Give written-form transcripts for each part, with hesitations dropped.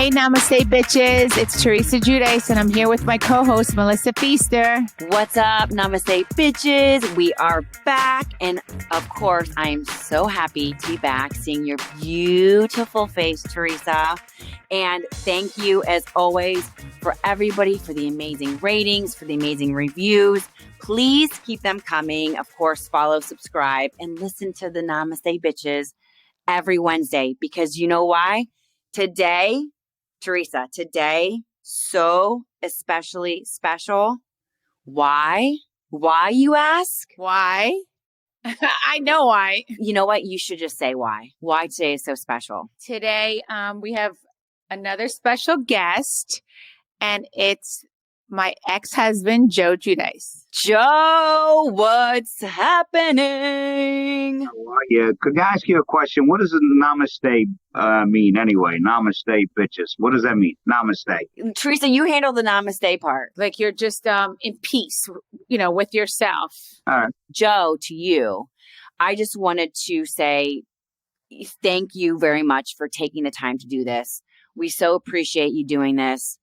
Hey, Namaste bitches. It's Teresa Giudice, and I'm here with my co-host, Melissa Feaster. What's up, Namaste bitches? We are back. And of course, I am so happy to be back seeing your beautiful face, Teresa. And thank you, as always, for everybody for the amazing ratings, for the amazing reviews. Please keep them coming. Of course, follow, subscribe, and listen to the Namaste bitches every Wednesday, because you know why? Today, Teresa, so especially special. Why? Why, you ask? Why? I know why. You know what? You should just say why. Why today is so special. Today, we have another special guest, and it's my ex-husband, Joe Giudice. Joe, what's happening? Yeah, could I ask you a question? What does Namaste mean anyway? Namaste, bitches. What does that mean? Namaste. Teresa, you handle the Namaste part. Like you're just in peace, with yourself. All right. Joe, to you, I just wanted to say thank you very much for taking the time to do this. We so appreciate you doing this.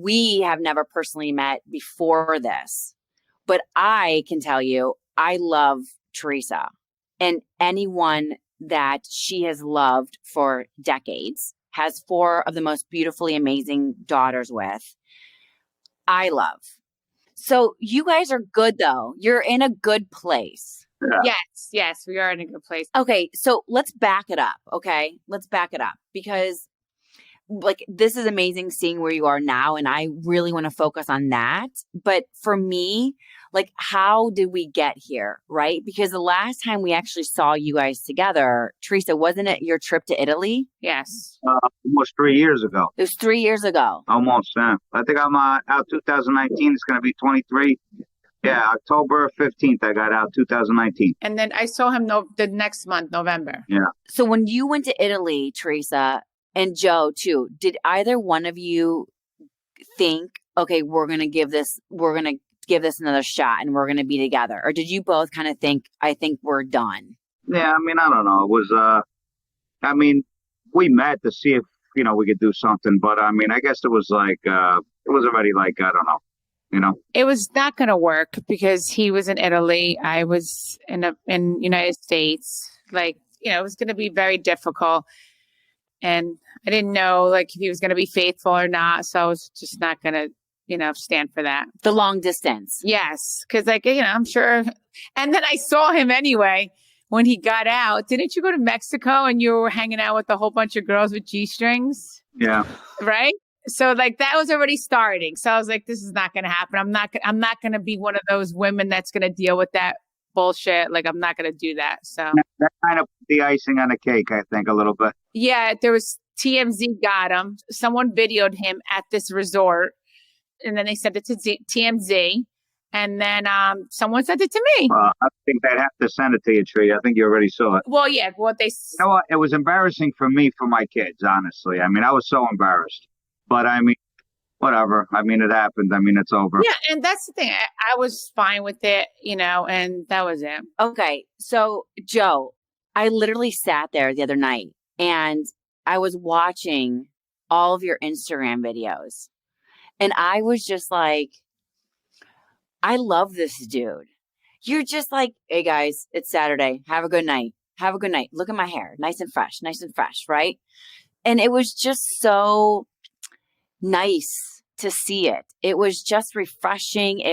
We have never personally met before this, but I can tell you, I love Teresa, and anyone that she has loved for decades, has 4 of the most beautifully amazing daughters with, I love. So you guys are good though. You're in a good place. Yeah. Yes, we are in a good place. Okay, so let's back it up, okay? Let's back it up because this is amazing seeing where you are now, and I really want to focus on that. But for me, how did we get here, right? Because the last time we actually saw you guys together, Teresa, wasn't it your trip to Italy? Yes. Almost 3 years ago. It was 3 years ago. Almost, yeah. I think I'm out 2019. It's going to be 23. Yeah, October 15th, I got out 2019. And then I saw him the next month, November. Yeah. So when you went to Italy, Teresa, and Joe too, did either one of you think, okay, we're going to give this another shot and we're going to be together? Or did you both kind of think, I think we're done? Yeah, I don't know. It was, we met to see if, we could do something. But, I guess it was it was already I don't know. It was not going to work because he was in Italy. I was in United States. It was going to be very difficult. And I didn't know if he was going to be faithful or not. So I was just not going to, stand for that. The long distance. Yes. Because I'm sure. And then I saw him anyway when he got out. Didn't you go to Mexico and you were hanging out with a whole bunch of girls with G-strings? Yeah. Right. So that was already starting. So I was like, this is not going to happen. I'm not going to be one of those women that's going to deal with that bullshit. I'm not going to do that. So that kind of put the icing on the cake, I think, a little bit. Yeah, there was TMZ got him. Someone videoed him at this resort, and then they sent it to TMZ, and then someone sent it to me. I think they'd have to send it to you, Tree. I think you already saw it. Well, yeah, what they. You know what? It was embarrassing for me, for my kids, honestly. I was so embarrassed. But whatever. It happened. It's over. Yeah, and that's the thing. I was fine with it, and that was it. Okay, so Joe, I literally sat there the other night and I was watching all of your Instagram videos, and I was just like, I love this dude. You're just like, hey guys, it's Saturday. Have a good night. Have a good night. Look at my hair. Nice and fresh, right? And it was just so nice to see it. It was just refreshing.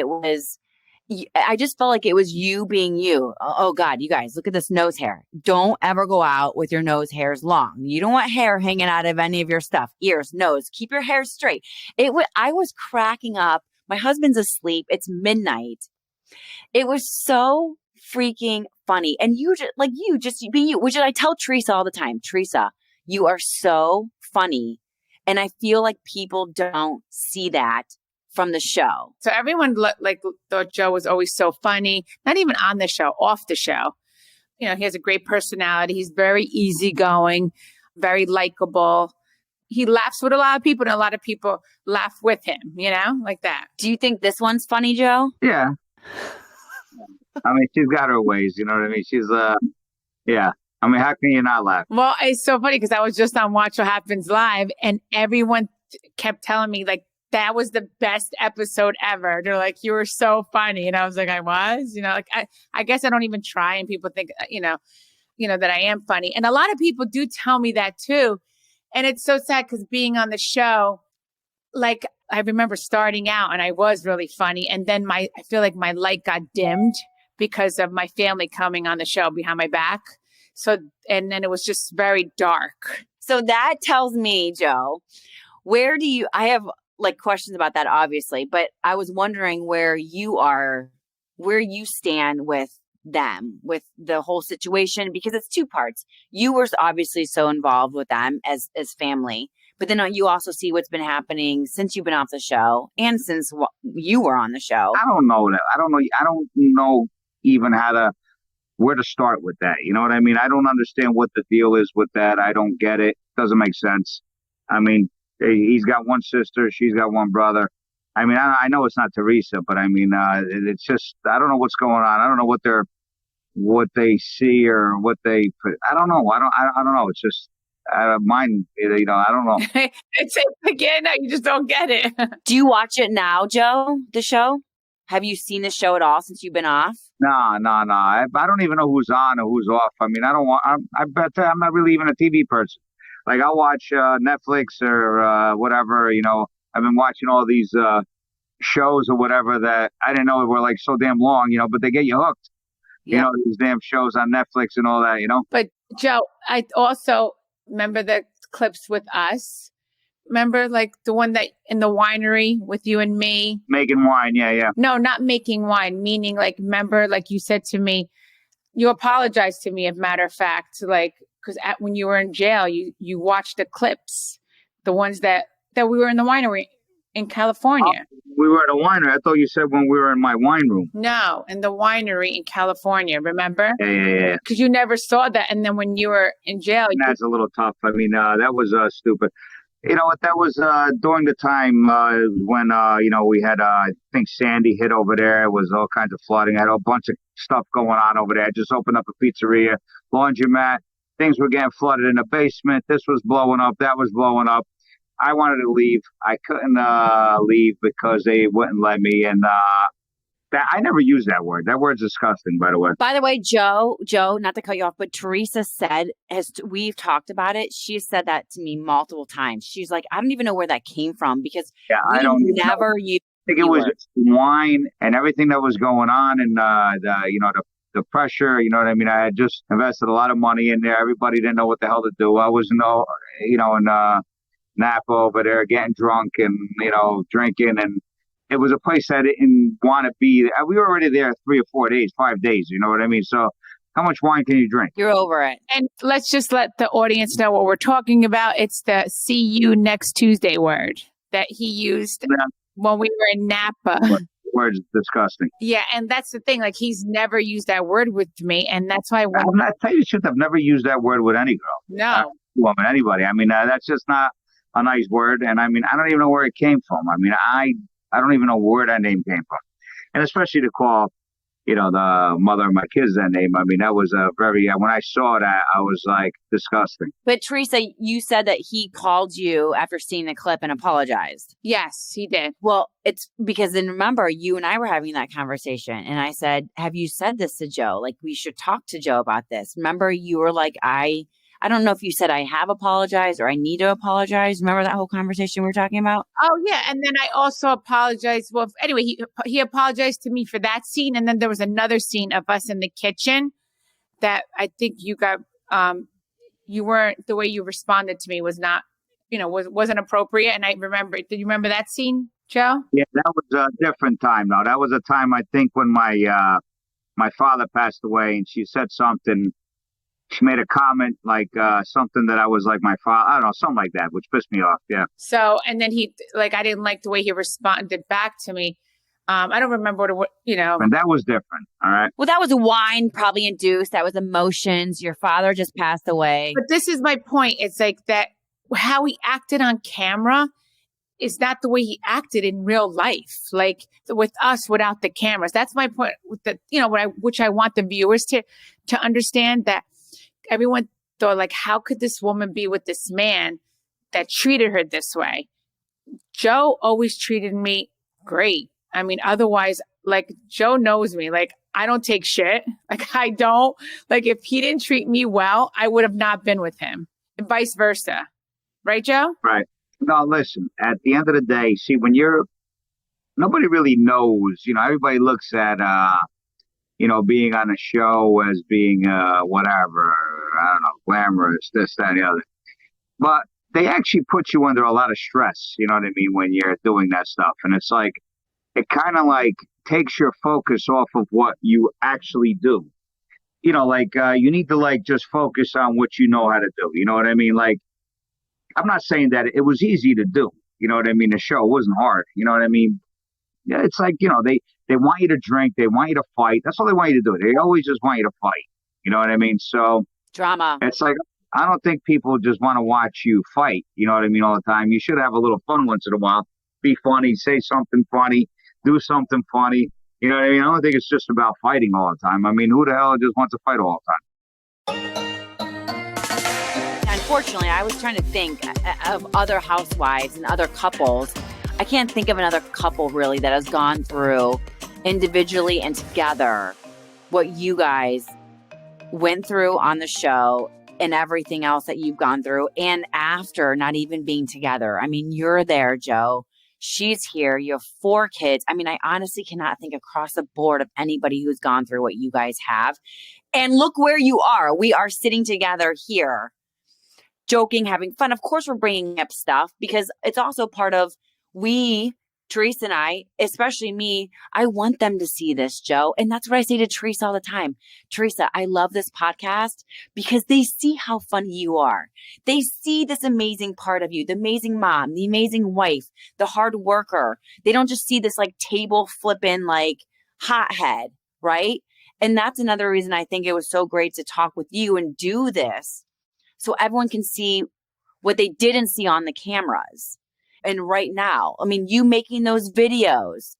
I just felt like it was you being you. Oh God, you guys, look at this nose hair. Don't ever go out with your nose hairs long. You don't want hair hanging out of any of your stuff. Ears, nose, keep your hair straight. I was cracking up. My husband's asleep. It's midnight. It was so freaking funny. And you just being you, which I tell Teresa all the time. Teresa, you are so funny. And I feel like people don't see that from the show. So everyone thought Joe was always so funny, not even on the show, off the show. He has a great personality. He's very easygoing, very likable. He laughs with a lot of people, and a lot of people laugh with him, like that. Do you think this one's funny, Joe? Yeah. She's got her ways, you know what I mean? She's, yeah. I mean, how can you not laugh? Well, it's so funny because I was just on Watch What Happens Live and everyone kept telling me like, that was the best episode ever. They're like, you were so funny. And I was like, I was, like, I guess I don't even try. And people think, that I am funny. And a lot of people do tell me that too. And it's so sad because being on the show, like I remember starting out and I was really funny. And then I feel like my light got dimmed because of my family coming on the show behind my back. So, and then it was just very dark. So that tells me, Joe, I have like questions about that, obviously, but I was wondering where you stand with them, with the whole situation, because it's two parts. You were obviously so involved with them as family, but then you also see what's been happening since you've been off the show and since you were on the show. I don't know that. I don't know even where to start with that. You know what I mean? I don't understand what the deal is with that. I don't get it. Doesn't make sense. I mean, he's got one sister. She's got one brother. I mean, I know it's not Teresa, but I mean, it's just, I don't know what's going on. I don't know what they see or what they put. I don't know. I don't know. It's just, mine, I don't know. It's again, you just don't get it. Do you watch it now, Joe, the show? Have you seen the show at all since you've been off? No. I don't even know who's on or who's off. I mean, I bet I'm not really even a TV person. Like I'll watch Netflix or whatever, I've been watching all these shows or whatever that I didn't know were like so damn long, but they get you hooked. Yep. These damn shows on Netflix and all that, But Joe, I also remember the clips with us. Remember like the one that in the winery with you and me? Making wine, yeah. No, not making wine, meaning like, remember, like you said to me, you apologized to me, as a matter of fact, like, because when you were in jail, you watched the clips, the ones that we were in the winery in California. Oh, we were at a winery. I thought you said when we were in my wine room. No, in the winery in California, remember? Yeah. Because you never saw that. And then when you were in jail. That's a little tough. I mean, that was stupid. You know what? That was during the time when, we had, I think Sandy hit over there. It was all kinds of flooding. I had a bunch of stuff going on over there. I just opened up a pizzeria, laundromat. Things were getting flooded in the basement. This was blowing up. That was blowing up. I wanted to leave. I couldn't leave because they wouldn't let me. And I never used that word. That word's disgusting, by the way. By the way, Joe, not to cut you off, but Teresa said, as we've talked about it, she said that to me multiple times. She's like, I don't even know where that came from because I don't never used. I think it was wine and everything that was going on, and the pressure. You know what I mean? I had just invested a lot of money in there. Everybody didn't know what the hell to do. I was in Napa over there getting drunk and drinking, and it was a place I didn't want to be. We were already there 3 or 4 days, 5 days. You know what I mean? So how much wine can you drink? You're over it. And let's just let the audience know what we're talking about. It's the see you next Tuesday word that he used when we were in Napa. Word's disgusting. Yeah, and that's the thing. Like, he's never used that word with me, and that's why. I tell you the truth, I've never used that word with any girl. No. Woman, anybody. I mean, that's just not a nice word. And I mean, I don't even know where it came from. I mean, I don't even know where that name came from. And especially to call, the mother of my kids that name. I mean, that was a very, when I saw that, I was like, disgusting. But Teresa, you said that he called you after seeing the clip and apologized. Yes, he did. Well, it's because then remember, you and I were having that conversation and I said, have you said this to Joe? Like, we should talk to Joe about this. Remember, you were like, I don't know if you said I have apologized or I need to apologize. Remember that whole conversation we were talking about? Oh, yeah. And then I also apologized. Well, anyway, he apologized to me for that scene. And then there was another scene of us in the kitchen that I think you got, you weren't, the way you responded to me was not, wasn't appropriate. And I remember, did you remember that scene, Joe? Yeah, that was a different time, though. That was a time, I think, when my father passed away and she said something. She made a comment like something that I was like my father. I don't know, something like that, which pissed me off. Yeah. So, and then I didn't like the way he responded back to me. I don't remember what. And that was different. All right. Well, that was wine probably induced. That was emotions. Your father just passed away. But this is my point. It's like that how he acted on camera is not the way he acted in real life. Like with us without the cameras. That's my point with the, which I want the viewers to understand that everyone thought, like, how could this woman be with this man that treated her this way? Joe always treated me great. I mean, otherwise, like, Joe knows me. Like, I don't take shit. Like, I don't. Like, if he didn't treat me well, I would have not been with him. And vice versa. Right, Joe? Right. No, listen, at the end of the day, see, nobody really knows, everybody looks at, being on a show as being, whatever, I don't know, glamorous, this, that, and the other. But they actually put you under a lot of stress, you know what I mean, when you're doing that stuff. And it's like, it kind of like takes your focus off of what you actually do. You need to like just focus on what you know how to do. You know what I mean? Like, I'm not saying that it was easy to do. You know what I mean? The show wasn't hard. You know what I mean? Yeah, it's like, they want you to drink. They want you to fight. That's all they want you to do. They always just want you to fight. You know what I mean? So Drama. it's like, I don't think people just want to watch you fight. You know what I mean? All the time. You should have a little fun once in a while. Be funny. Say something funny. Do something funny. You know what I mean? I don't think it's just about fighting all the time. I mean, who the hell just wants to fight all the time? Unfortunately, I was trying to think of other housewives and other couples. I can't think of another couple really that has gone through individually and together what you guys went through on the show and everything else that you've gone through, and after not even being together. I mean, you're there, Joe. She's here. You have 4 kids. I mean, I honestly cannot think across the board of anybody who's gone through what you guys have. And look where you are. We are sitting together here, joking, having fun. Of course, we're bringing up stuff because it's also part of Teresa and I, especially me, I want them to see this, Joe. And that's what I say to Teresa all the time. Teresa, I love this podcast because they see how funny you are. They see this amazing part of you, the amazing mom, the amazing wife, the hard worker. They don't just see this like table flipping, like hothead, right? And that's another reason I think it was so great to talk with you and do this so everyone can see what they didn't see on the cameras. And right now, I mean, you making those videos,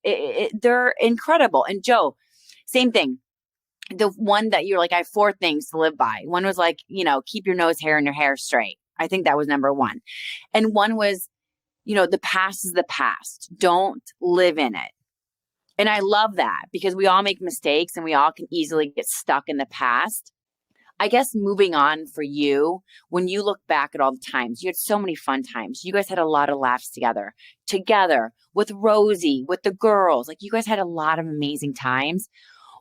they're incredible. And Joe, same thing. The one that you're like, I have 4 things to live by. One was like, keep your nose hair and your hair straight. I think that was number 1. And one was, the past is the past. Don't live in it. And I love that because we all make mistakes and we all can easily get stuck in the past. I guess moving on for you, when you look back at all the times, you had so many fun times. You guys had a lot of laughs together with Rosie, with the girls. Like you guys had a lot of amazing times.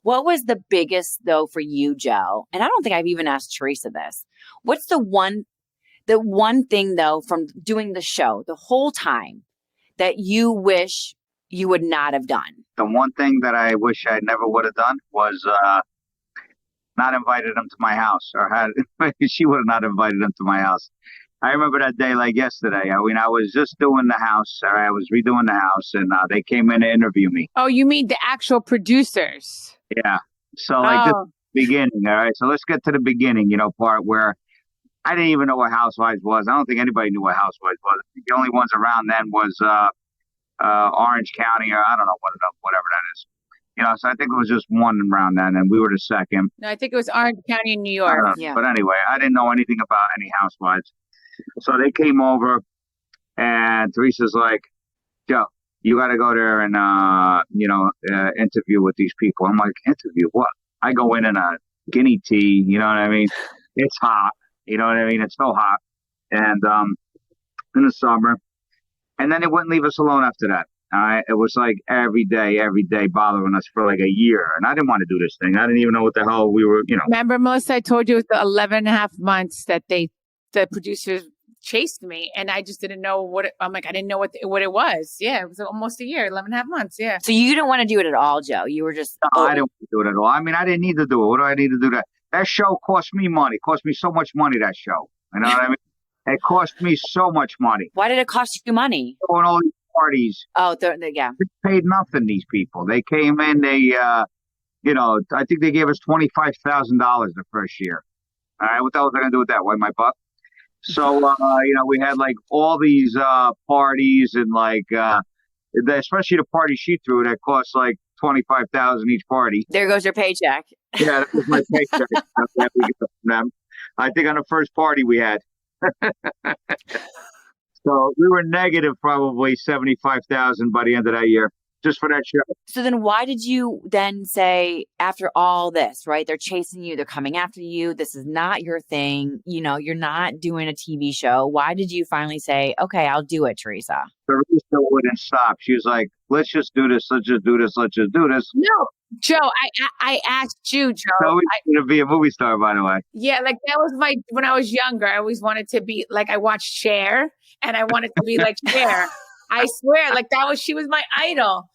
What was the biggest though for you, Joe? And I don't think I've even asked Teresa this. What's the one thing though from doing the show the whole time that you wish you would not have done? The one thing that I wish I never would have done was not invited them to my house, or she would have not invited them to my house. I remember that day like yesterday. I mean, I was just doing the house, or I was redoing the house, and they came in to interview me. Oh, you mean the actual producers? Yeah. So like the beginning, all right? So let's get to the beginning, part where I didn't even know what Housewives was. I don't think anybody knew what Housewives was. I think the only ones around then was Orange County, or I don't know, whatever that is. So I think it was just one around then, and we were the second. No, I think it was Orange County in New York. Yeah. But anyway, I didn't know anything about any housewives. So they came over, and Teresa's like, Joe, you got to go there and, interview with these people. I'm like, interview what? I go in a guinea tea, you know what I mean? It's hot, you know what I mean? It's so hot. And in the summer. And then they wouldn't leave us alone after that. It was like every day bothering us for like a year. And I didn't want to do this thing. I didn't even know what the hell we were, Remember, Melissa, I told you it was the 11 and a half months that the producers chased me. And I just didn't know I didn't know what it was. Yeah, it was almost a year, 11 and a half months. Yeah. So you didn't want to do it at all, Joe? You were just... No, I didn't want to do it at all. I mean, I didn't need to do it. What do I need to do that? That show cost me money. It cost me so much money, that show. You know what I mean? It cost me so much money. Why did it cost you money? Going all these parties. Oh, yeah. They paid nothing, these people. They came in, I think they gave us $25,000 the first year. All right, what the hell was I going to do with that? Why, my buck? So, we had like all these parties and like, especially the party she threw that cost like $25,000 each party. There goes your paycheck. Yeah, that was my paycheck. That we get from them. I think on the first party we had. So we were negative probably 75,000 by the end of that year, just for that show. So then why did you then say, after all this, right? They're chasing you, they're coming after you. This is not your thing. You know, you're not doing a TV show. Why did you finally say, okay, I'll do it, Teresa? Teresa wouldn't stop. She was like, let's just do this. Let's just do this. Let's just do this. No, Joe, I asked you, Joe. So we going to be a movie star, by the way. Yeah, like that was when I was younger, I always wanted to be like, I watched Cher and I wanted to be like Cher. I swear, like she was my idol.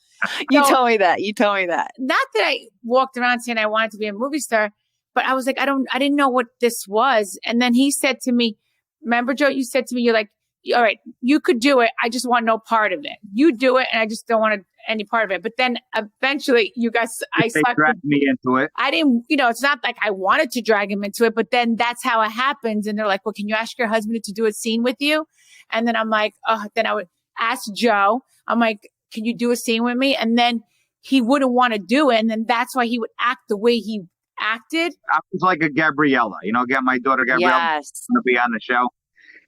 You told me that. You told me that. Not that I walked around saying I wanted to be a movie star, but I was like, I didn't know what this was. And then he said to me, remember, Joe, you said to me, you're like, all right, you could do it. I just want no part of it. You do it. And I just don't want any part of it. But then eventually you guys, they dragged me into it. I didn't, it's not like I wanted to drag him into it, but then that's how it happens. And they're like, well, can you ask your husband to do a scene with you? And then I'm like, oh, then I would ask Joe. I'm like, can you do a scene with me? And then he wouldn't want to do it. And then that's why he would act the way he acted. I was like a Gabriella, get my daughter Gabriella to be on the show.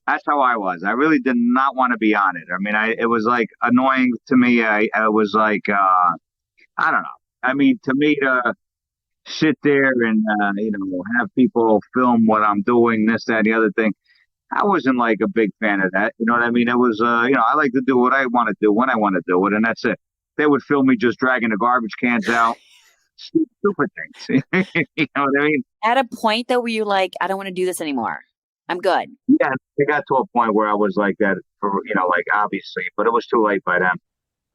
That's how I was. I really did not want to be on it. I mean, it was like annoying to me. I was like, I don't know. I mean, to me to sit there and, have people film what I'm doing, this, that, and the other thing. I wasn't like a big fan of that. You know what I mean? It was, I like to do what I want to do when I want to do it. And that's it. They would film me just dragging the garbage cans out. Stupid things. You know what I mean? At a point though, where you like, I don't want to do this anymore. I'm good. Yeah. It got to a point where I was like that for, obviously, but it was too late by then.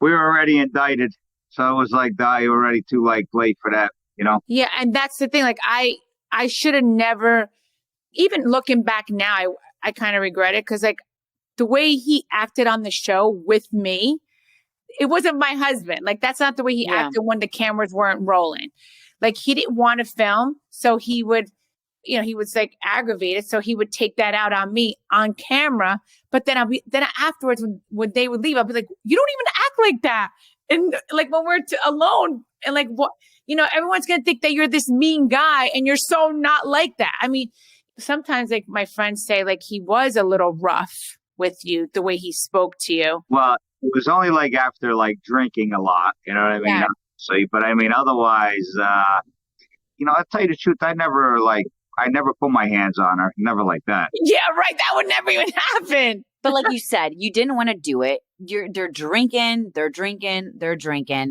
We were already indicted. So it was like, you were already too late for that, Yeah. And that's the thing. Like I should have never, even looking back now, I kind of regret it because like the way he acted on the show with me, it wasn't my husband. Like that's not the way he acted when the cameras weren't rolling. Like he didn't want to film. So he would, he was like aggravated. So he would take that out on me on camera. But then afterwards when they would leave, I'll be like, you don't even act like that. And like when we're alone and like what, everyone's going to think that you're this mean guy and you're so not like that. I mean, sometimes like my friends say like he was a little rough with you, the way he spoke to you. Well, it was only like after like drinking a lot, you know what I mean? Yeah. But I mean, otherwise, I'll tell you the truth. I never put my hands on her. Never like that. Yeah, right. That would never even happen. But like you said, you didn't want to do it. They're drinking.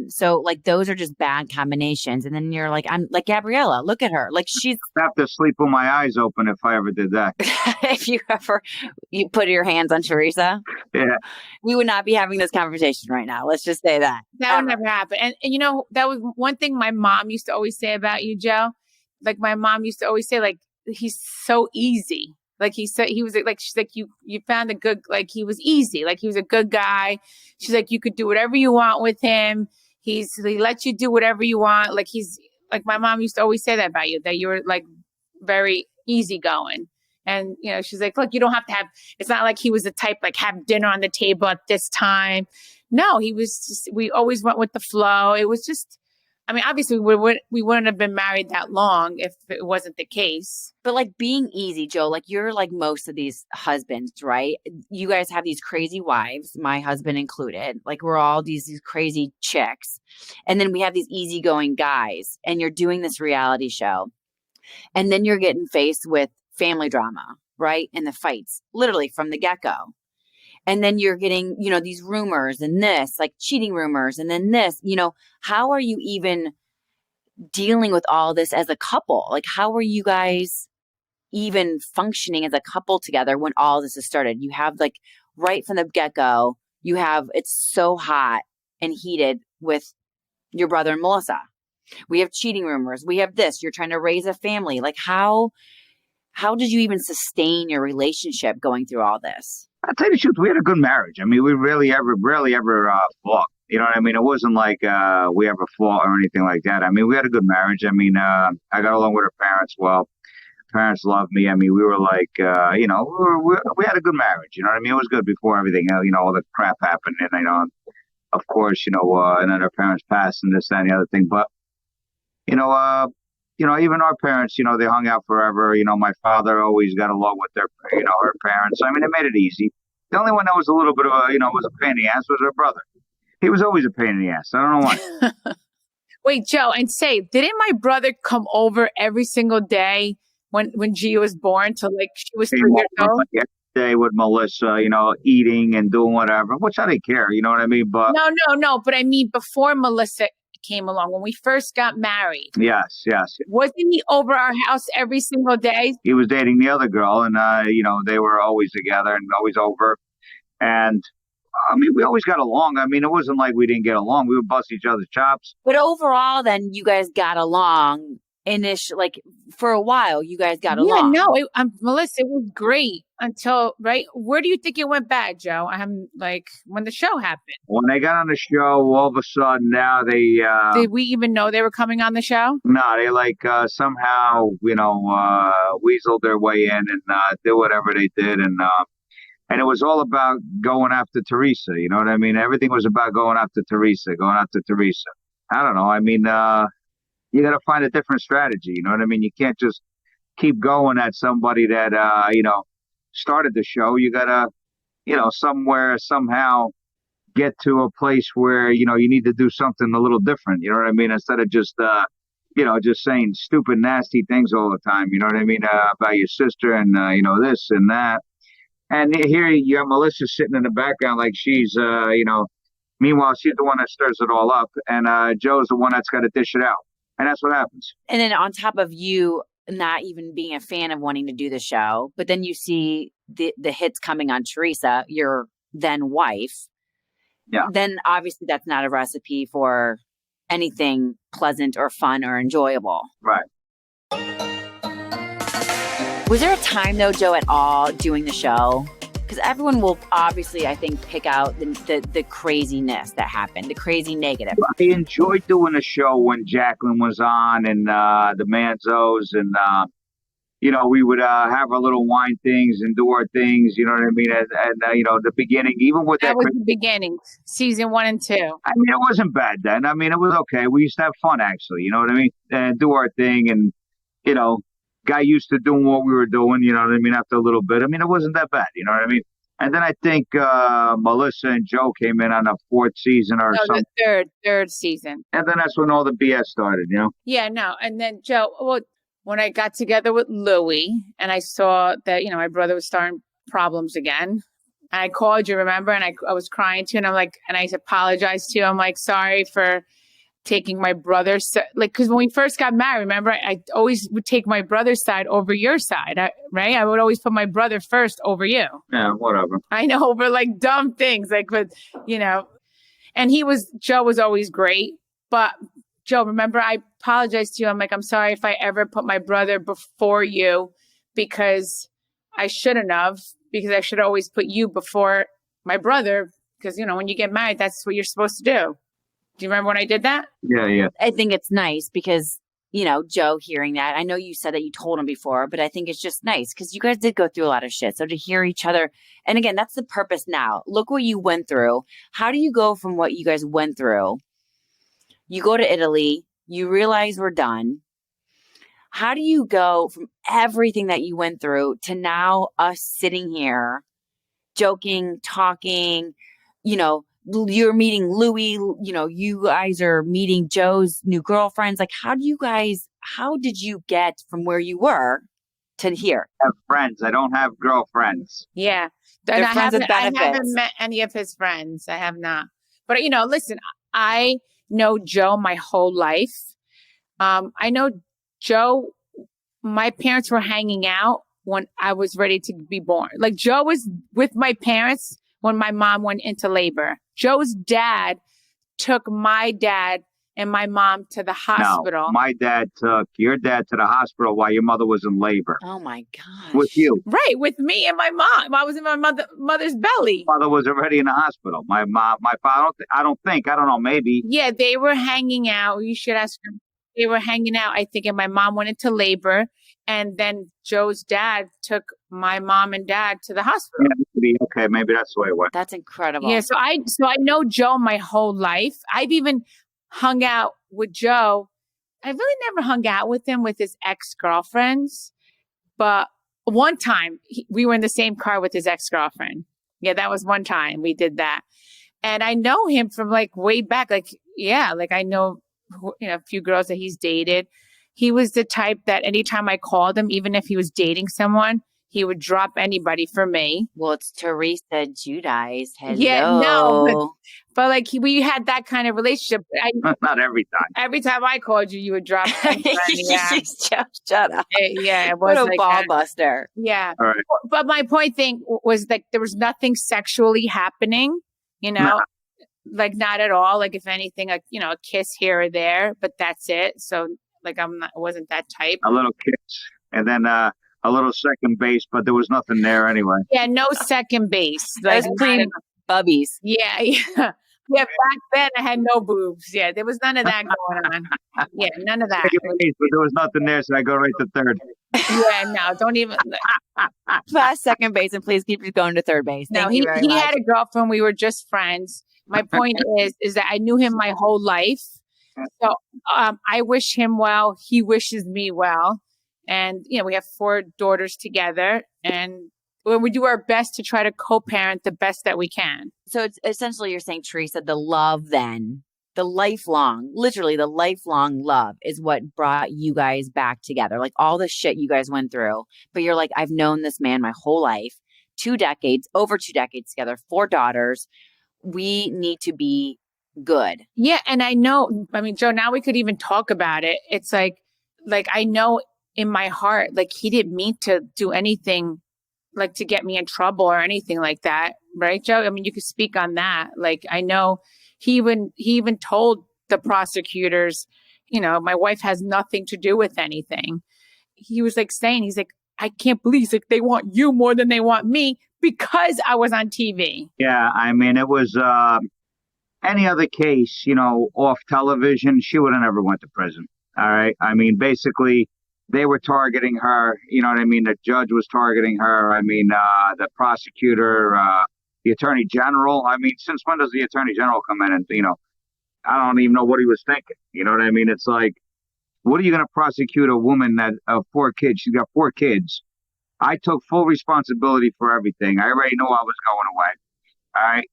So like those are just bad combinations. And then you're like, I'm like Gabriella. Look at her. Like she's. I have to sleep with my eyes open if I ever did that. If you put your hands on Teresa, yeah, we would not be having this conversation right now. Let's just say that would never happen. And that was one thing my mom used to always say about you, Joe. Like my mom used to always say, like he's so easy. Like he said, he was like, she's like, you found a good, like he was easy. Like he was a good guy. She's like, you could do whatever you want with him. He lets you do whatever you want. Like he's like, my mom used to always say that about you, that you were like very easygoing. And, she's like, look, you don't have to it's not like he was the type, like have dinner on the table at this time. No, we always went with the flow. It was just, I mean, obviously we wouldn't have been married that long if it wasn't the case. But like being easy, Joe, like you're like most of these husbands, right? You guys have these crazy wives, my husband included. Like we're all these crazy chicks. And then we have these easygoing guys and you're doing this reality show. And then you're getting faced with family drama, right? And the fights, literally from the get-go. And then you're getting, these rumors and this, like cheating rumors. And then this, how are you even dealing with all this as a couple? Like, how are you guys even functioning as a couple together when all this has started? You have like right from the get-go, it's so hot and heated with your brother and Melissa. We have cheating rumors. We have this. You're trying to raise a family. Like how did you even sustain your relationship going through all this? I'll tell you the truth, we had a good marriage. I mean, we rarely ever fought. You know what I mean? It wasn't like we ever fought or anything like that. I mean, we had a good marriage. I mean, I got along with her parents well. Parents loved me. I mean, we were like, we had a good marriage. You know what I mean? It was good before everything, all the crap happened. And, of course, and then her parents passed and this, that, and the other thing. But, even our parents, they hung out forever. My father always got along with her parents. I mean, it made it easy. The only one that was a little bit of was a pain in the ass was her brother. He was always a pain in the ass. I don't know why. Wait, Joe, and say, didn't my brother come over every single day when Gia was born till like she was 3 years old? Every day with Melissa, eating and doing whatever, which I didn't care. You know what I mean? But no. But I mean, before Melissa came along, when we first got married. Yes. Wasn't he over our house every single day? He was dating the other girl, and they were always together and always over. And I mean, we always got along. I mean, it wasn't like we didn't get along. We would bust each other's chops. But overall, then you guys got along like for a while. You guys got along. Yeah, no, Melissa, it was great until right. Where do you think it went bad, Joe? I'm like when the show happened. When they got on the show, all of a sudden now they did we even know they were coming on the show? No, they somehow weaseled their way in and did whatever they did, and it was all about going after Teresa. You know what I mean? Everything was about going after Teresa. I don't know. I mean, you got to find a different strategy. You know what I mean? You can't just keep going at somebody that, started the show. You got to, somehow get to a place where, you need to do something a little different. You know what I mean? Instead of just, just saying stupid, nasty things all the time. You know what I mean? About your sister and, this and that. And here you have Melissa sitting in the background like she's, meanwhile, she's the one that stirs it all up. And Joe's the one that's got to dish it out. And that's what happens. And then on top of you not even being a fan of wanting to do the show, but then you see the hits coming on Teresa, your then wife. Yeah. Then obviously that's not a recipe for anything pleasant or fun or enjoyable. Right. Was there a time, though, Joe, at all doing the show? Because everyone will obviously, I think, pick out the craziness that happened, the crazy negative. I enjoyed doing the show when Jacqueline was on and the Manzos and, we would have our little wine things and do our things, you know what I mean? And the beginning, even with that. That was the beginning, season 1 and 2. I mean, it wasn't bad then. I mean, it was okay. We used to have fun, actually, you know what I mean? And do our thing and, got used to doing what we were doing, you know what I mean, after a little bit. I mean, it wasn't that bad, you know what I mean? And then I think Melissa and Joe came in on the 4th season or something. The third season. And then that's when all the BS started, Yeah, no. And then, Joe, when I got together with Louie and I saw that, my brother was starting problems again, I called you, remember? And I was crying to you, and I'm like, and I apologized to you. I'm like, sorry for taking my brother's because when we first got married, remember, I always would take my brother's side over your side, right? I would always put my brother first over you. Yeah, whatever. I know, over like dumb things, but and Joe was always great. But Joe, remember, I apologized to you. I'm like, I'm sorry if I ever put my brother before you because I shouldn't have, because I should always put you before my brother because, when you get married, that's what you're supposed to do. Do you remember when I did that? Yeah. I think it's nice because, Joe hearing that, I know you said that you told him before, but I think it's just nice because you guys did go through a lot of shit. So to hear each other, and again, that's the purpose now. Look what you went through. How do you go from what you guys went through? You go to Italy, you realize we're done. How do you go from everything that you went through to now us sitting here joking, talking, you're meeting Louie, you guys are meeting Joe's new girlfriends. Like, how did you get from where you were to here? I have friends. I don't have girlfriends. Yeah. They're friends with benefits. I haven't met any of his friends. I have not. But, listen, I know Joe my whole life. I know Joe, my parents were hanging out when I was ready to be born. Like, Joe was with my parents when my mom went into labor. Joe's dad took my dad and my mom to the hospital. No, my dad took your dad to the hospital while your mother was in labor. Oh my gosh. With you. Right, with me and my mom. I was in my mother's belly. Mother was already in the hospital. My mom, my father, I don't know, maybe. Yeah, they were hanging out. You should ask her. They were hanging out, I think, and my mom went into labor. And then Joe's dad took my mom and dad to the hospital. Yeah, okay, maybe that's the way it went. That's incredible. Yeah, so I know Joe my whole life. I've even hung out with Joe I really never hung out with him with his ex-girlfriends, but one time we were in the same car with his ex-girlfriend. Yeah, that was one time we did that. And I know him from like way back. Like, yeah, like I know, a few girls that he's dated. He was the type that anytime I called him, even if he was dating someone, he would drop anybody for me. Well, it's Teresa Giudice. Yeah, no, Hello. but like we had that kind of relationship. Not every time. Every time I called you, you would drop anybody. Yeah, Shut up. yeah, it What was a like ball that. buster. Yeah. All right. But my point thing was that there was nothing sexually happening, Nah. like not at all. Like if anything, like, a kiss here or there, but that's it. So like I wasn't that type. A little kiss, and then a little second base, but there was nothing there anyway. Yeah, no second base. That Like was pre-bubbies. yeah, yeah. Yeah, back then I had no boobs. Yeah, there was none of that going on. Yeah, none of that. Second base, but there was nothing there, so I go right to third. Yeah, no, don't even. Past second base, and please keep going to third base. No, Thank you very he much. had a girlfriend. We were just friends. My point is that I knew him my whole life. So I wish him well. He wishes me well. And, we have 4 daughters together. And we do our best to try to co-parent the best that we can. So it's essentially you're saying, Teresa, the love then, literally the lifelong love is what brought you guys back together. Like all the shit you guys went through. But you're like, I've known this man my whole life, over 2 decades together, 4 daughters. We need to be good. Yeah. And I know, Joe, now we could even talk about it. It's like I know in my heart, like he didn't mean to do anything like to get me in trouble or anything like that. Right, Joe? You could speak on that. Like, I know he even told the prosecutors, my wife has nothing to do with anything. He was like saying, he's like, I can't believe like they want you more than they want me because I was on TV. Yeah, it was any other case, off television, she would have never went to prison. All right. Basically, they were targeting her. You know what I mean? The judge was targeting her. The prosecutor, the attorney general. Since when does the attorney general come in and, I don't even know what he was thinking. You know what I mean? It's like, what are you going to prosecute a woman that of 4 kids? She's got 4 kids. I took full responsibility for everything. I already knew I was going away. All right.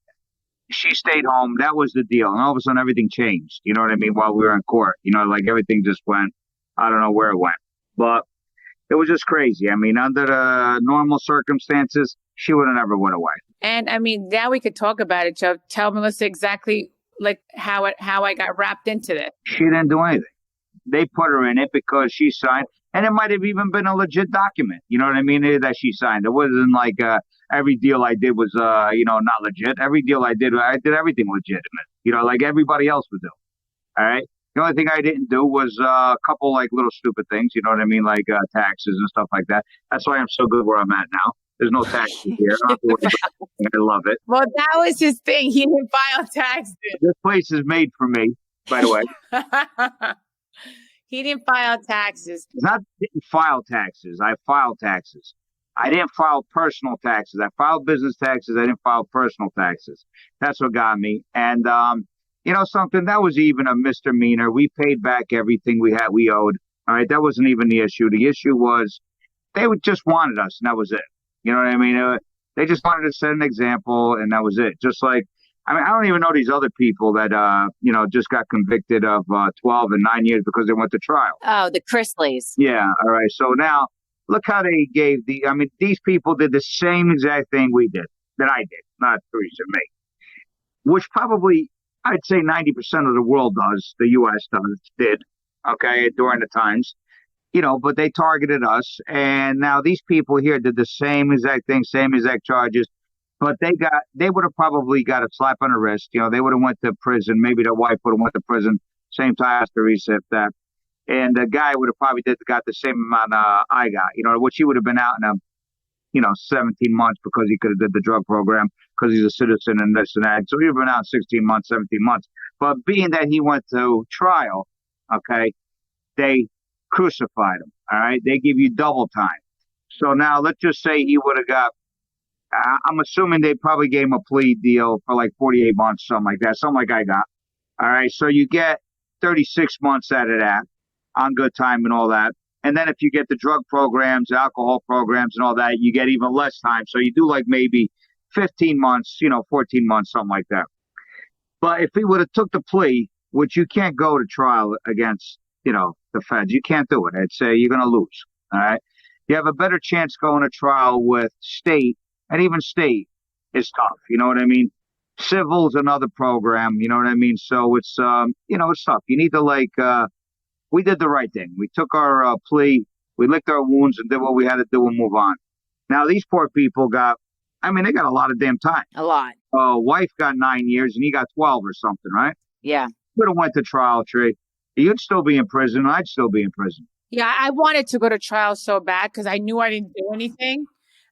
She stayed home. That was the deal. And all of a sudden, everything changed. You know what I mean? While we were in court, like everything just went, I don't know where it went. But it was just crazy. Under the normal circumstances, she would have never went away. And now we could talk about it, Joe. Tell Melissa exactly like how I got wrapped into this. She didn't do anything. They put her in it because she signed, and it might have even been a legit document. You know what I mean? That she signed. It wasn't like every deal I did was not legit. Every deal I did everything legitimate. Like everybody else would do. All right. The only thing I didn't do was a couple like little stupid things, you know what I mean, like taxes and stuff like that. That's why I'm so good where I'm at now. There's no taxes here. I love it. Well, that was his thing. He didn't file taxes. This place is made for me, by the way. He didn't file taxes. It's not didn't file taxes. I filed taxes. I didn't file personal taxes. I filed business taxes. I didn't file personal taxes. That's what got me. And something that was even a misdemeanor. We paid back everything we owed. All right, that wasn't even the issue. The issue was they just wanted us, and that was it. You know what I mean? They just wanted to set an example, and that was it. Just like, I don't even know these other people that just got convicted of 12 and 9 years because they went to trial. Oh, the Chrisleys. Yeah. All right. So now look how they gave these people did the same exact thing we did, that I did, not Teresa, me, which probably I'd say 90% of the world does, the U.S. did, okay, during the times, but they targeted us. And now these people here did the same exact thing, same exact charges, but they would have probably got a slap on the wrist. They would have went to prison. Maybe their wife would have went to prison, same time as Teresa, if that. And the guy would have probably got the same amount I got, which he would have been out in 17 months because he could have did the drug program because he's a citizen and this and that. So he'd have been out 16 months, 17 months. But being that he went to trial, okay, they crucified him. All right. They give you double time. So now let's just say he would have got, I'm assuming they probably gave him a plea deal for like 48 months, something like that, something like I got. All right. So you get 36 months out of that. on good time and all that. And then if you get the drug programs, alcohol programs and all that, you get even less time. So you do like maybe 15 months, 14 months, something like that. But if he would have took the plea, which you can't go to trial against, the feds, you can't do it. I'd say you're going to lose. All right. You have a better chance going to trial with state, and even state is tough. You know what I mean? Civil's another program. You know what I mean? So it's, it's tough. You need to we did the right thing. We took our plea, we licked our wounds and did what we had to do and move on. Now, these poor people they got a lot of damn time. A lot. Wife got 9 years and he got 12 or something, right? Yeah. Could have went to trial, Trey. You'd still be in prison. I'd still be in prison. Yeah, I wanted to go to trial so bad because I knew I didn't do anything.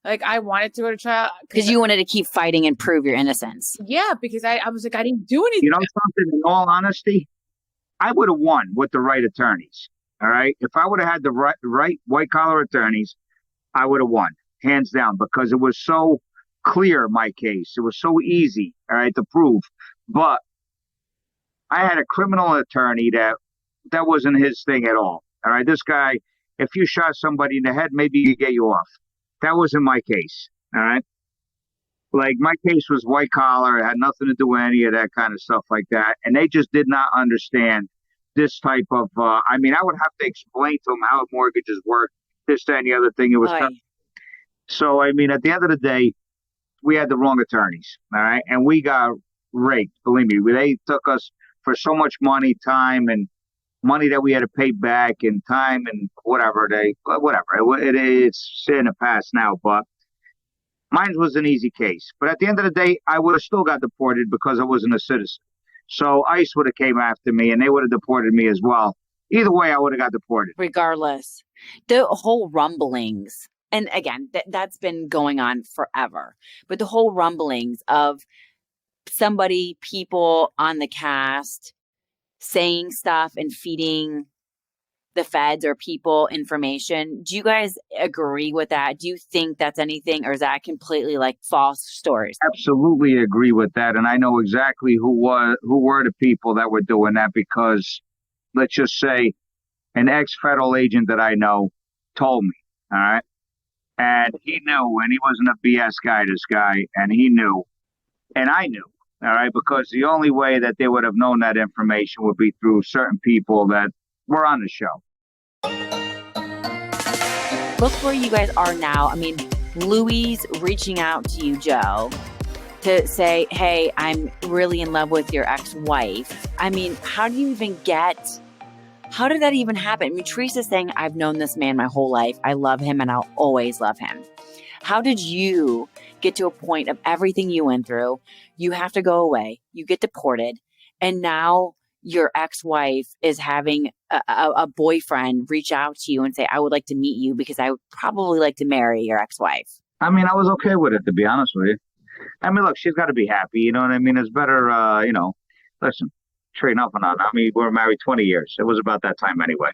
Like, I wanted to go to trial. Because you wanted to keep fighting and prove your innocence. Yeah, because I was like, I didn't do anything. You know something? In all honesty, I would have won with the right attorneys. All right? If I would have had the right white-collar attorneys, I would have won, hands down, because it was so clear, my case. It was so easy, all right, to prove. But I had a criminal attorney that wasn't his thing at all. All right, this guy, if you shot somebody in the head, maybe he could get you off. That wasn't my case. All right. Like, my case was white collar. It had nothing to do with any of that kind of stuff like that. And they just did not understand this type of, I would have to explain to them how mortgages work, this, that, and the other thing. It was tough. So, at the end of the day, we had the wrong attorneys. All right. And we got raked. Believe me, they took us for so much money, time, and money that we had to pay back, and time and whatever. It's in the past now, but mine was an easy case. But at the end of the day, I would have still got deported because I wasn't a citizen. So ICE would have came after me and they would have deported me as well. Either way, I would have got deported. Regardless, the whole rumblings, and again, that's been going on forever, but the whole rumblings of people on the cast saying stuff and feeding the feds or people information. Do you guys agree with that? Do you think that's anything, or is that completely like false stories? Absolutely agree with that. And I know exactly who were the people that were doing that, because let's just say an ex-federal agent that I know told me. All right. And he knew, and he wasn't a BS guy, this guy, and he knew, and I knew. All right, because the only way that they would have known that information would be through certain people that were on the show. Look where you guys are now. Louis reaching out to you, Joe, to say, hey, I'm really in love with your ex-wife. How did that even happen? Teresa's saying, I've known this man my whole life. I love him and I'll always love him. How did you get to a point of everything you went through? You have to go away. You get deported. And now your ex-wife is having a boyfriend reach out to you and say, I would like to meet you because I would probably like to marry your ex-wife. I was okay with it, to be honest with you. Look, she's got to be happy. You know what I mean? It's better, listen, straight up and on. We're married 20 years. It was about that time anyway.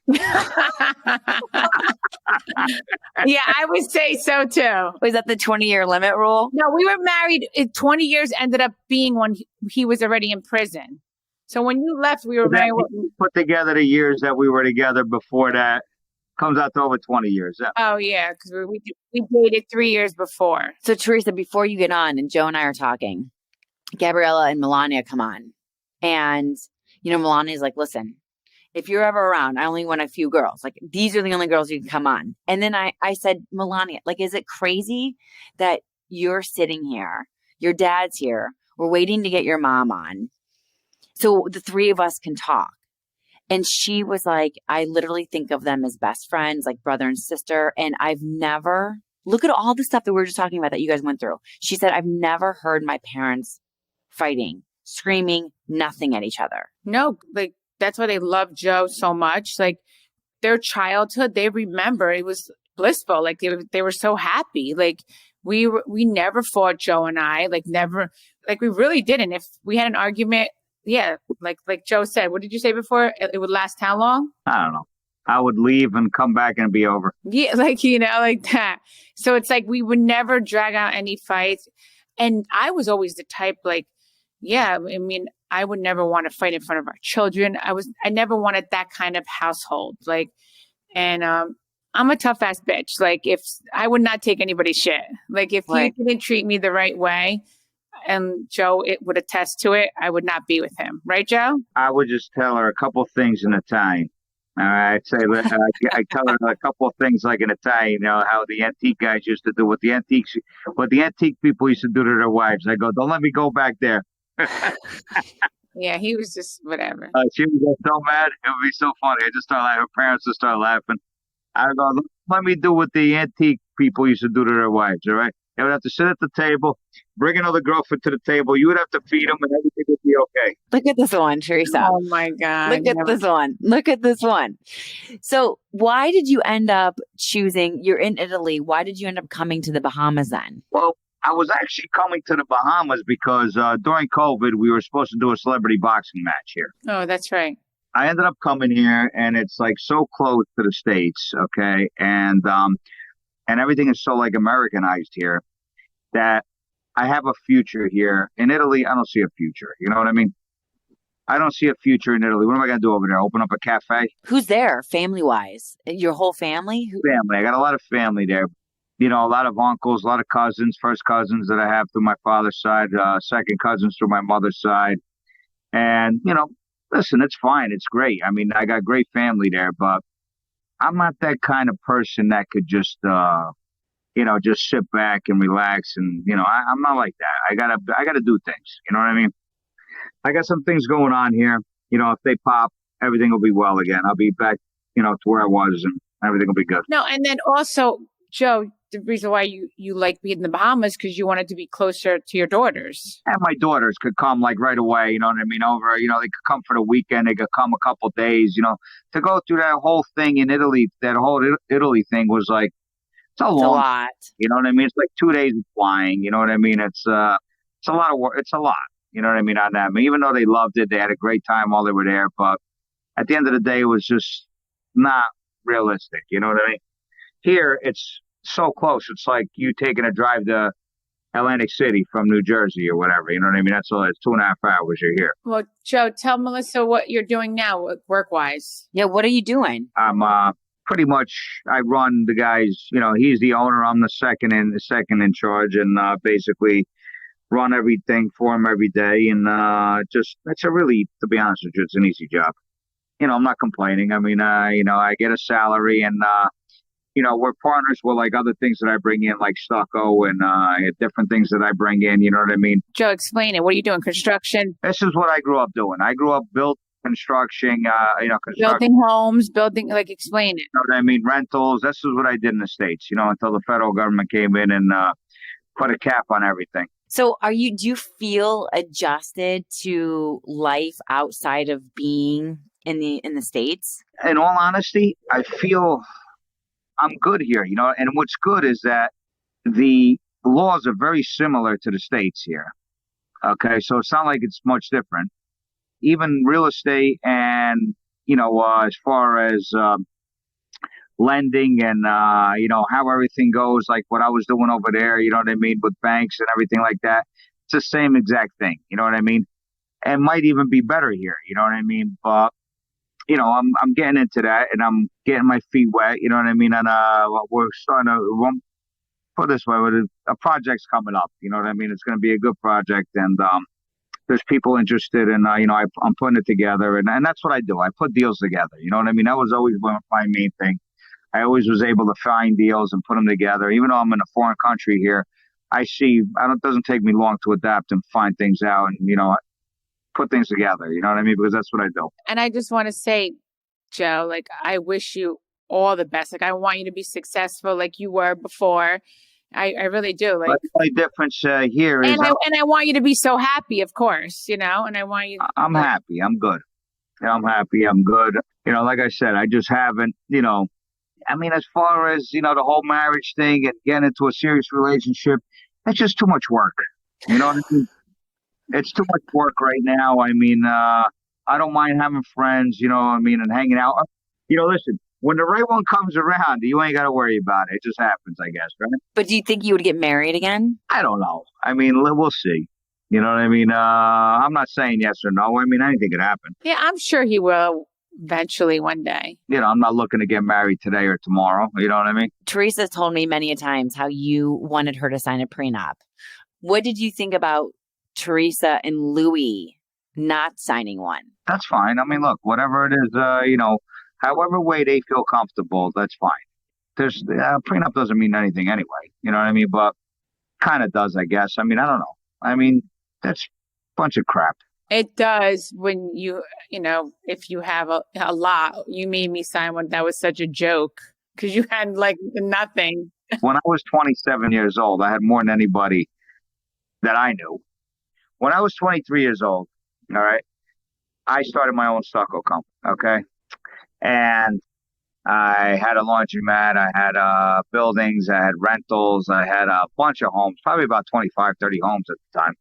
Yeah, I would say so too. Was that the 20-year limit rule? No, we were married. 20 years ended up being when he was already in prison. So when you left, we were married. Put together the years that we were together before that, comes out to over 20 years. Yeah. Oh, yeah, because we dated 3 years before. So, Teresa, before you get on, and Joe and I are talking, Gabriella and Melania come on. And, Melania's like, listen, if you're ever around, I only want a few girls. Like, these are the only girls you can come on. And then I said, Melania, like, is it crazy that you're sitting here, your dad's here, we're waiting to get your mom on, so the three of us can talk? And she was like, I literally think of them as best friends, like brother and sister. And I've never, look at all the stuff that we were just talking about that you guys went through. She said, I've never heard my parents fighting, screaming, nothing at each other. No, like, that's why they love Joe so much. Like, their childhood, they remember it was blissful. Like, they were so happy. Like, we never fought, Joe and I, like, never, like, we really didn't. If we had an argument, yeah, like Joe said, what did you say before? It would last how long? I don't know. I would leave and come back and be over. Yeah, like, like that. So it's like we would never drag out any fights. And I was always the type, like, yeah, I would never want to fight in front of our children. I never wanted that kind of household. Like, and I'm a tough ass bitch. Like, if I would not take anybody's shit. Like, if he Right. didn't treat me the right way, and Joe it would attest to it, I would not be with him. Right, Joe? I would just tell her a couple things in Italian. All right, I'd say I tell her a couple of things like in Italian. You know how the antique guys used to do what the antique people used to do to their wives. I go, don't let me go back there. Yeah, he was just whatever. She would get so mad. It would be so funny. I just start laughing. Her parents would start laughing. I go, let me do what the antique people used to do to their wives. All right, they would have to sit at the table, bring another girlfriend to the table. You would have to feed them, and everything would be okay. Look at this one, Teresa. Oh my God. Look at this one. Look at this one. So why did you end up choosing, you're in Italy, why did you end up coming to the Bahamas then? Well, I was actually coming to the Bahamas because during COVID, we were supposed to do a celebrity boxing match here. Oh, that's right. I ended up coming here, and it's like so close to the States, okay? And everything is so like Americanized here that I have a future here. In Italy, I don't see a future. You know what I mean? I don't see a future in Italy. What am I going to do over there? Open up a cafe? Who's there family-wise? Your whole family? Family. I got a lot of family there. You know, a lot of uncles, a lot of cousins, first cousins that I have through my father's side, second cousins through my mother's side. And, you know, listen, it's fine. It's great. I mean, I got great family there, but I'm not that kind of person that could just, you know, just sit back and relax. And, you know, I'm not like that. I gotta do things. You know what I mean? I got some things going on here. You know, if they pop, everything will be well again. I'll be back, you know, to where I was, and everything will be good. No, and then also, Joe, the reason why you like being in the Bahamas because you wanted to be closer to your daughters. And my daughters could come like right away, you know what I mean? Over, you know, they could come for the weekend. They could come a couple days, you know, to go through that whole thing in Italy. That whole Italy thing was like, it's a lot. You know what I mean? It's like 2 days of flying. You know what I mean? It's a lot of work. It's a lot. You know what I mean on that? I mean, even though they loved it, they had a great time while they were there. But at the end of the day, it was just not realistic. You know what I mean? Here, it's so close. It's like you taking a drive to Atlantic City from New Jersey or whatever. You know what I mean? That's all. It's 2.5 hours. You're here. Well, Joe, tell Melissa what you're doing now work-wise. Yeah, what are you doing? I'm pretty much, I run the guys. You know, he's the owner. I'm the second in charge, and basically run everything for him every day. And just it's a really, to be honest with you, it's an easy job. You know, I'm not complaining. I mean, you know, I get a salary, and you know, we're partners with like other things that I bring in, like stucco and different things that I bring in. You know what I mean? Joe, explain it. What are you doing? Construction? This is what I grew up doing. I grew up construction, you know, Building homes, like, explain it. You know what I mean? Rentals. This is what I did in the States, you know, until the federal government came in and put a cap on everything. So do you feel adjusted to life outside of being in the States? In all honesty, I feel I'm good here, you know, and what's good is that the laws are very similar to the States here. Okay, so it's not like it's much different. Even real estate and, you know, as far as lending and, you know, how everything goes, like what I was doing over there, you know what I mean, with banks and everything like that. It's the same exact thing, you know what I mean? And might even be better here, you know what I mean? But you know, I'm getting into that, and I'm getting my feet wet. You know what I mean? And we're starting to put it this way: a project's coming up. You know what I mean? It's going to be a good project, and there's people interested, and you know, I'm putting it together, and that's what I do. I put deals together. You know what I mean? That was always my main thing. I always was able to find deals and put them together. Even though I'm in a foreign country here, it doesn't take me long to adapt and find things out, and you know, put things together, you know what I mean? Because that's what I do. And I just want to say, Joe, like, I wish you all the best. Like, I want you to be successful like you were before. I really do. Like, but the only difference here is... And I want you to be so happy, of course, you know, and I want you... I'm happy. I'm good. I'm happy. I'm good. You know, like I said, I just haven't, you know, I mean, as far as, you know, the whole marriage thing and getting into a serious relationship, it's just too much work. You know what I mean? It's too much work right now. I mean, I don't mind having friends, you know what I mean, and hanging out. You know, listen, when the right one comes around, you ain't got to worry about it. It just happens, I guess, right? But do you think you would get married again? I don't know. I mean, we'll see. You know what I mean? I'm not saying yes or no. I mean, anything could happen. Yeah, I'm sure he will eventually one day. You know, I'm not looking to get married today or tomorrow. You know what I mean? Teresa told me many a times how you wanted her to sign a prenup. What did you think about Teresa and Louis not signing one? That's fine. I mean, look, whatever it is, you know, however way they feel comfortable, that's fine. There's prenup doesn't mean anything anyway. You know what I mean? But kind of does, I guess. I mean, I don't know. I mean, that's a bunch of crap. It does when you know, if you have a lot. You made me sign one. That was such a joke because you had like nothing. When I was 27 years old, I had more than anybody that I knew. When I was 23 years old, all right, I started my own stucco company, okay? And I had a laundromat, I had buildings, I had rentals, I had a bunch of homes, probably about 25, 30 homes at the time.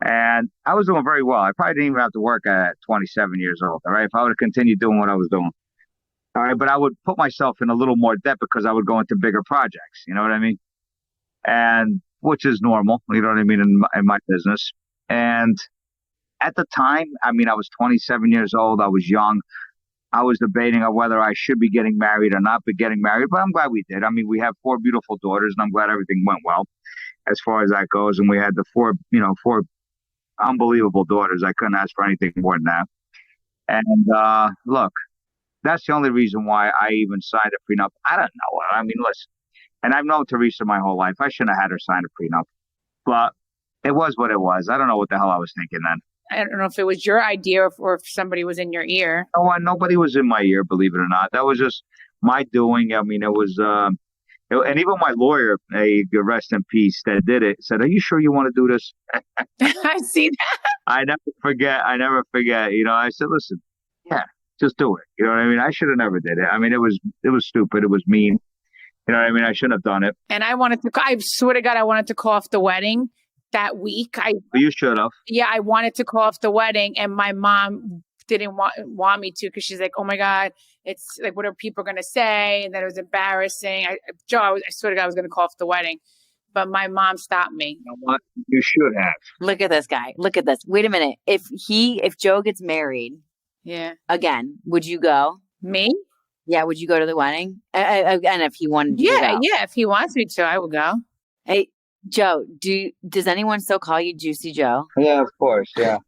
And I was doing very well. I probably didn't even have to work at 27 years old, all right, if I would have continued doing what I was doing. All right, but I would put myself in a little more debt because I would go into bigger projects, you know what I mean? And which is normal, you know what I mean, in my business. And at the time, I mean, I was 27 years old. I was young. I was debating on whether I should be getting married or not be getting married, but I'm glad we did. I mean, we have 4 beautiful daughters, and I'm glad everything went well as far as that goes. And we had the 4 unbelievable daughters. I couldn't ask for anything more than that. And look, that's the only reason why I even signed a prenup. I don't know. I mean, listen, and I've known Teresa my whole life. I shouldn't have had her sign a prenup, but it was what it was. I don't know what the hell I was thinking then. I don't know if it was your idea or if somebody was in your ear. No, nobody was in my ear, believe it or not. That was just my doing. I mean, it was, and even my lawyer, rest in peace, that did it, said, "Are you sure you want to do this?" I see that. I never forget. I never forget. You know, I said, "Listen, yeah, just do it." You know what I mean? I should have never did it. I mean, it was stupid. It was mean. You know what I mean? I shouldn't have done it. And I swear to God, I wanted to call off the wedding that week. You should have. Yeah, I wanted to call off the wedding, and my mom didn't want me to because she's like, "Oh my God, it's like, what are people going to say?" And then it was embarrassing. I swear to God, I was going to call off the wedding, but my mom stopped me. You know what? You should have. Look at this guy. Look at this. Wait a minute. If Joe gets married, Yeah, again, would you go? me? Yeah, would you go to the wedding? Again, if he wanted you to go. Yeah. If he wants me to, I will go. Hey, Joe, does anyone still call you Juicy Joe? Yeah, of course. Yeah.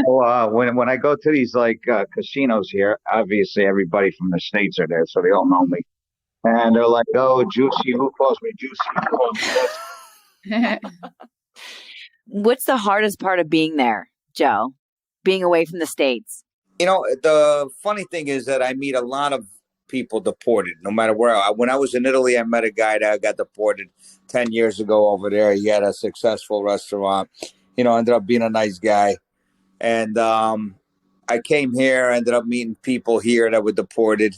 Well, when I go to these like casinos here, obviously everybody from the States are there, so they all know me. And they're like, "Oh, Juicy, who calls me Juicy? Who calls me this?" What's the hardest part of being there, Joe? Being away from the States? You know, the funny thing is that I meet a lot of people deported, no matter where. When I was in Italy, I met a guy that got deported 10 years ago over there. He had a successful restaurant, you know, ended up being a nice guy. And I came here, ended up meeting people here that were deported.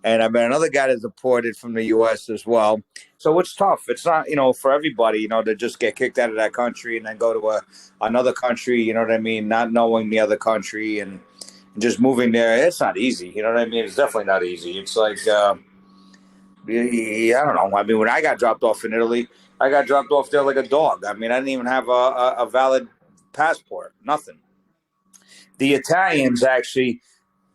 And I met another guy that's deported from the U.S. as well. So it's tough. It's not, you know, for everybody, you know, to just get kicked out of that country and then go to another country, you know what I mean, not knowing the other country and just moving there. It's not easy. You know what I mean? It's definitely not easy. It's like, I don't know. I mean, when I got dropped off in Italy, I got dropped off there like a dog. I mean, I didn't even have a valid passport, nothing. The Italians actually,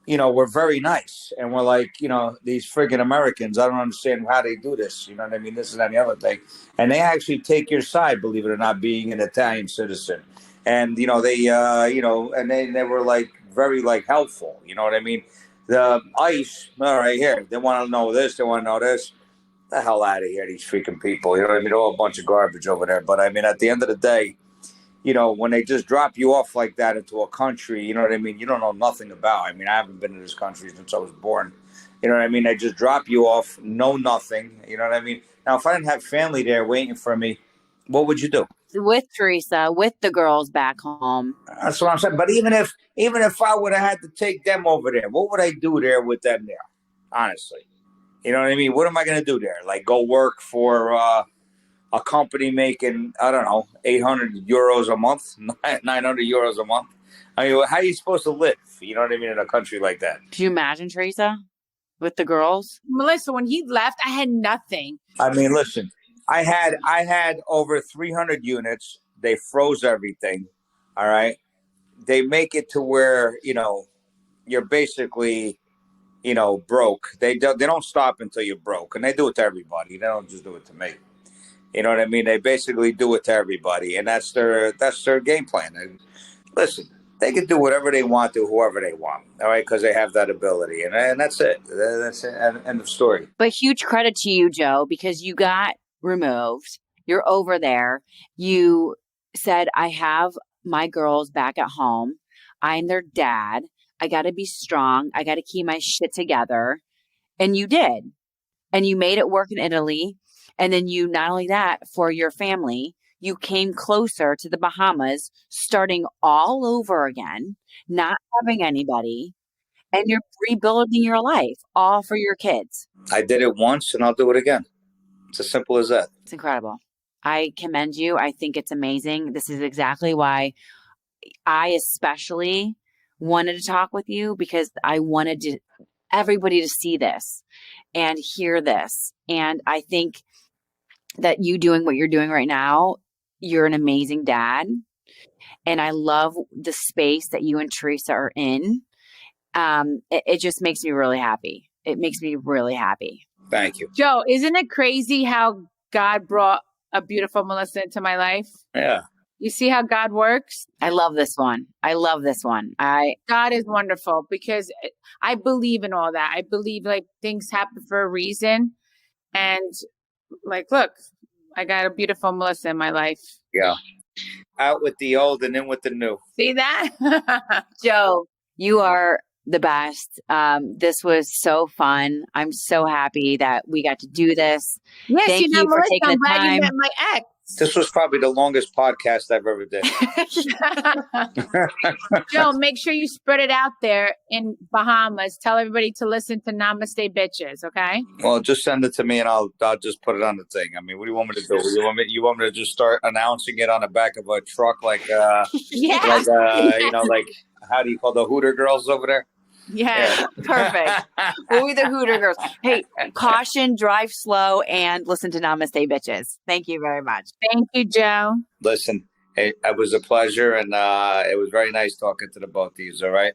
you know, were very nice. And we're like, you know, these friggin' Americans, I don't understand how they do this. You know what I mean? This and that and the other thing. And they actually take your side, believe it or not, being an Italian citizen. And, you know, they, you know, and they were like very like helpful. You know what I mean? The ICE, all right, here, they want to know this, they want to know this. The hell out of here, these freaking people. You know what I mean? They're all a bunch of garbage over there. But I mean, at the end of the day, you know, when they just drop you off like that into a country, you know what I mean? You don't know nothing about. I mean, I haven't been to this country since I was born. You know what I mean? They just drop you off, know nothing. You know what I mean? Now, if I didn't have family there waiting for me, what would you do? With Teresa, with the girls back home. That's what I'm saying. But even if I would have had to take them over there, what would I do there with them there? Honestly, you know what I mean? What am I going to do there? Like go work for a company making, I don't know, 800 euros a month, 900 euros a month? I mean, how are you supposed to live? You know what I mean? In a country like that. Could you imagine, Teresa, with the girls? Melissa, when he left, I had nothing. I mean, listen, I had over 300 units They froze everything. All right. They make it to where, you're basically, broke. They don't stop until you're broke. And they do it to everybody. They don't just do it to me. You know what I mean? They basically do it to everybody. And that's their game plan. And listen, they can do whatever they want to whoever they want. All right. Because they have that ability. And that's it. That's it. End of story. But huge credit to you, Joe, because you got removed. You're over there. You said, I have my girls back at home. I'm their dad. I got to be strong. I got to keep my shit together. And you did. And you made it work in Italy. And then you, not only that, for your family, you came closer to the Bahamas, starting all over again, not having anybody. And you're rebuilding your life, all for your kids. I did it once and I'll do it again. It's as simple as that. It's incredible. I commend you. I think it's amazing. This is exactly why I especially wanted to talk with you, because I wanted everybody to see this and hear this. And I think that you doing what you're doing right now, you're an amazing dad. And I love the space that you and Teresa are in. It just makes me really happy. It makes me really happy. Thank you. Joe, isn't it crazy how God brought a beautiful Melissa into my life? Yeah. You see how God works? I love this one. God is wonderful, because I believe in all that. I believe like things happen for a reason. And like, look, I got a beautiful Melissa in my life. Yeah. Out with the old and in with the new. See that? Joe, you are the best. This was so fun. I'm so happy that we got to do this. Yes, Thank you for Melissa, taking I'm the glad time. you met my ex. This was probably the longest podcast I've ever did. Joe, make sure you spread it out there in Bahamas. Tell everybody to listen to Namaste Bitches, okay? Well, just send it to me and I'll just put it on the thing. I mean, what do you want me to do? You want me to just start announcing it on the back of a truck like Yeah. like how do you call the Hooter girls over there? Yeah. Perfect. We'll be the Hooter girls. Hey, caution, drive slow, and listen to Namaste Bitches. Thank you very much. Thank you, Joe. Listen, it was a pleasure, and it was very nice talking to the both of you. All right,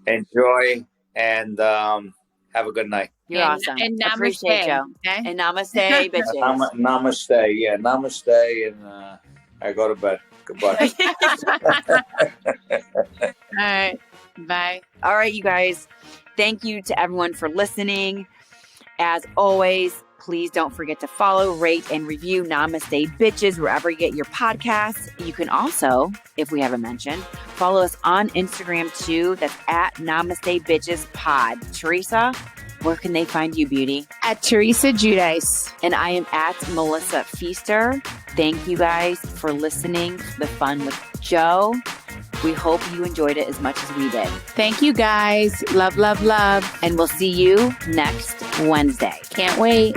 enjoy and have a good night. You're awesome. And namaste, appreciate Joe. Okay? And namaste, bitches. Namaste, yeah, namaste, and I go to bed. Goodbye. All right. Bye. All right, you guys. Thank you to everyone for listening. As always, please don't forget to follow, rate, and review Namaste Bitches wherever you get your podcasts. You can also, if we haven't mentioned, follow us on Instagram too. That's at Namaste Bitches Pod. Teresa, where can they find you, beauty? At Teresa Giudice. And I am at Melissa Feaster. Thank you guys for listening to the fun with Joe. We hope you enjoyed it as much as we did. Thank you, guys. Love, love, love. And we'll see you next Wednesday. Can't wait.